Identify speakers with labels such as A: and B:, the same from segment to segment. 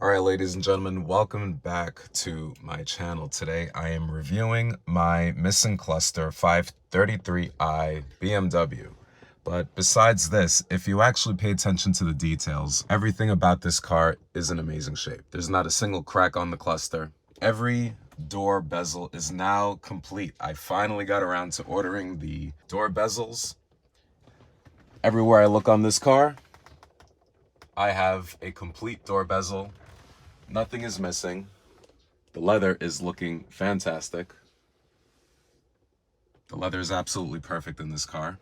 A: Alright, ladies and gentlemen, welcome back to my channel. Today I am reviewing my missing cluster 533i BMW. But besides this, if you actually pay attention to the details, everything about this car is in amazing shape. There's not a single crack on the cluster. Every door bezel is now complete. I finally got around to ordering the door bezels. Everywhere I look on this car, I have a complete door bezel. Nothing is missing. The leather is looking fantastic. The leather is absolutely perfect in this car.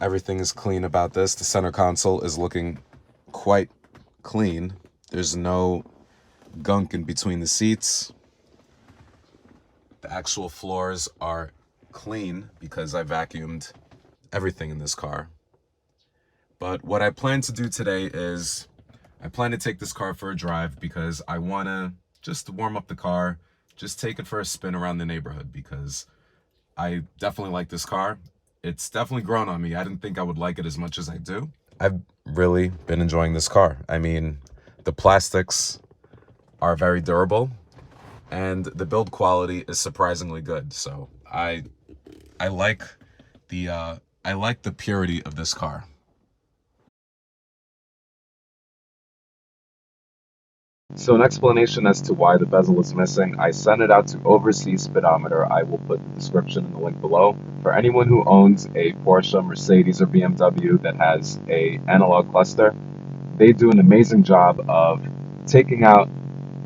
A: Everything is clean about this. The center console is looking quite clean. There's no gunk in between the seats. The actual floors are clean because I vacuumed everything in this car. But what I plan to do today is I plan to take this car for a drive because I want to just warm up the car, just take it for a spin around the neighborhood because I definitely like this car. It's definitely grown on me. I didn't think I would like it as much as I do. I've really been enjoying this car. I mean, the plastics are very durable and the build quality is surprisingly good. So I like the purity of this car. So an explanation as to why the bezel is missing, I sent it out to Overseas Speedometer. I will put the description in the link below. For anyone who owns a Porsche, Mercedes, or BMW that has a analog cluster, they do an amazing job of taking out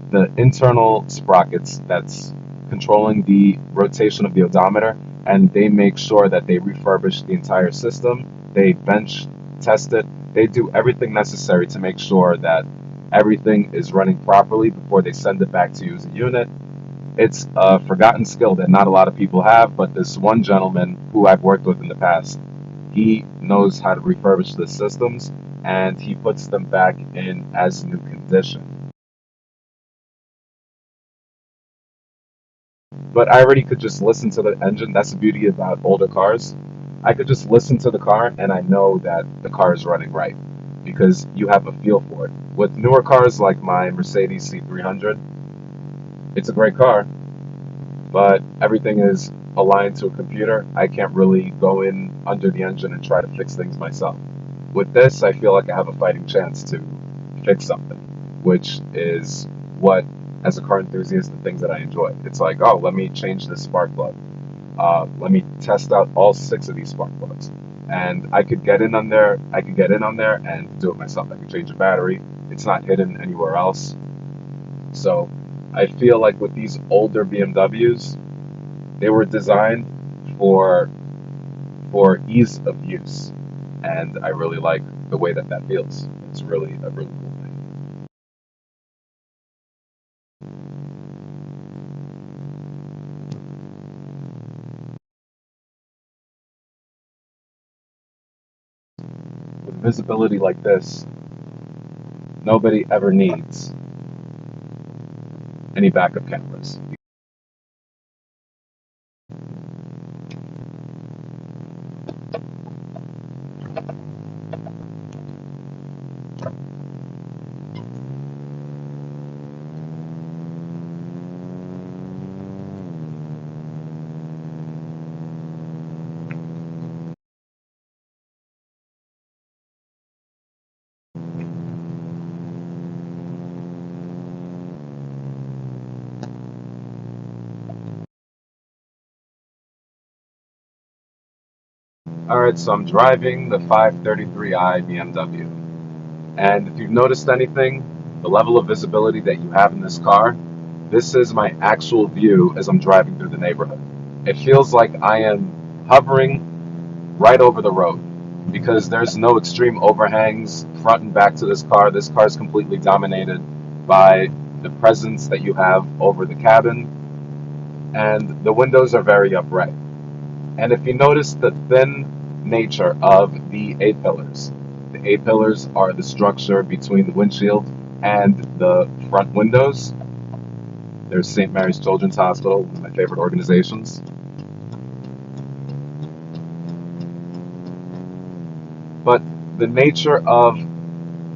A: the internal sprockets that's controlling the rotation of the odometer, and they make sure that they refurbish the entire system. They bench test it. They do everything necessary to make sure that everything is running properly before they send it back to you as a unit. It's a forgotten skill that not a lot of people have, but this one gentleman who I've worked with in the past, he knows how to refurbish the systems and he puts them back in as new condition. But I already could just listen to the engine. That's the beauty about older cars. I could just listen to the car and I know that the car is running right because you have a feel for it. With newer cars like my Mercedes C300, it's a great car, but everything is aligned to a computer. I can't really go in under the engine and try to fix things myself. With this, I feel like I have a fighting chance to fix something, which is what, as a car enthusiast, the things that I enjoy. It's like, oh, let me change this spark plug. Let me test out all 6 of these spark plugs. And I could get in on there. I could get in on there and do it myself. I could change the battery. It's not hidden anywhere else. So I feel like with these older BMWs, they were designed for ease of use, and I really like the way that that feels. It's really a really cool thing. With visibility like this, nobody ever needs any backup cameras. Alright, so I'm driving the 533i BMW. And if you've noticed anything, the level of visibility that you have in this car, this is my actual view as I'm driving through the neighborhood. It feels like I am hovering right over the road because there's no extreme overhangs front and back to this car. This car is completely dominated by the presence that you have over the cabin, and the windows are very upright. And if you notice the thin nature of the A-pillars, the A-pillars are the structure between the windshield and the front windows. There's St. Mary's Children's Hospital, one of my favorite organizations. But the nature of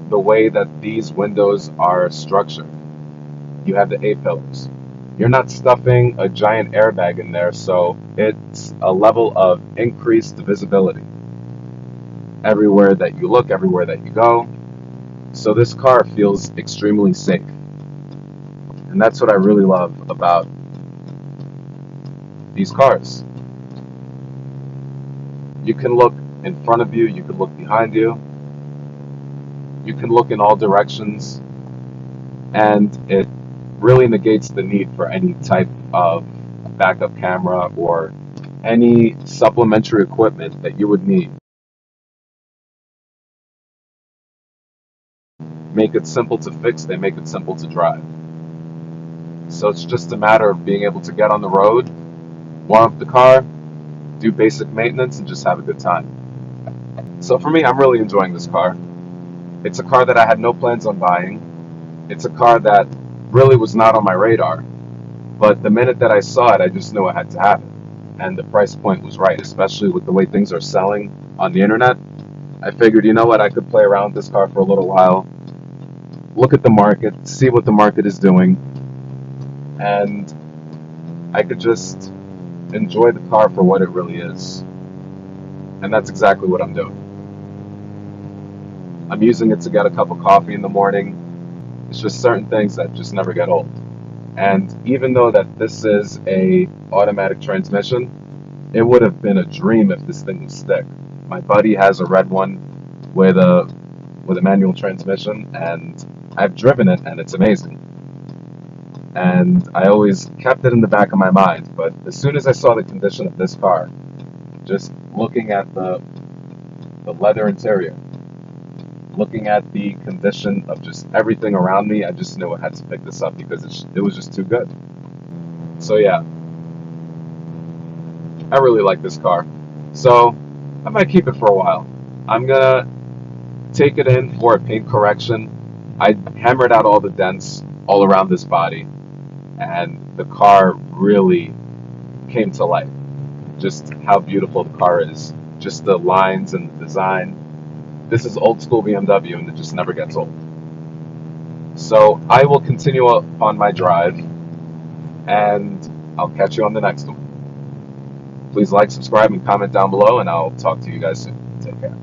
A: the way that these windows are structured. You have the A-pillars. You're not stuffing a giant airbag in there, so it's a level of increased visibility everywhere that you look, everywhere that you go. So this car feels extremely safe. And that's what I really love about these cars. You can look in front of you, you can look behind you, you can look in all directions, and it really negates the need for any type of backup camera or any supplementary equipment that you would need. Make it simple to fix, they make it simple to drive. So it's just a matter of being able to get on the road, warm up the car, do basic maintenance, and just have a good time. So for me, I'm really enjoying this car. It's a car that I had no plans on buying. It's a car that really was not on my radar. But the minute that I saw it, I just knew I had to have it. And the price point was right, especially with the way things are selling on the internet. I figured, you know what, I could play around with this car for a little while, look at the market, see what the market is doing, and I could just enjoy the car for what it really is. And that's exactly what I'm doing. I'm using it to get a cup of coffee in the morning. It's just certain things that just never get old. And even though that this is a automatic transmission, it would have been a dream if this thing was stick. My buddy has a red one with a manual transmission, and I've driven it, and it's amazing. And I always kept it in the back of my mind. But as soon as I saw the condition of this car, just looking at the leather interior, looking at the condition of just everything around me, I just knew I had to pick this up because it was just too good. So yeah, I really like this car. So I might keep it for a while. I'm gonna take it in for a paint correction. I hammered out all the dents all around this body, and the car really came to life. Just how beautiful the car is, just the lines and the design. This is old school BMW, and it just never gets old. So I will continue on my drive, and I'll catch you on the next one. Please like, subscribe, and comment down below, and I'll talk to you guys soon. Take care.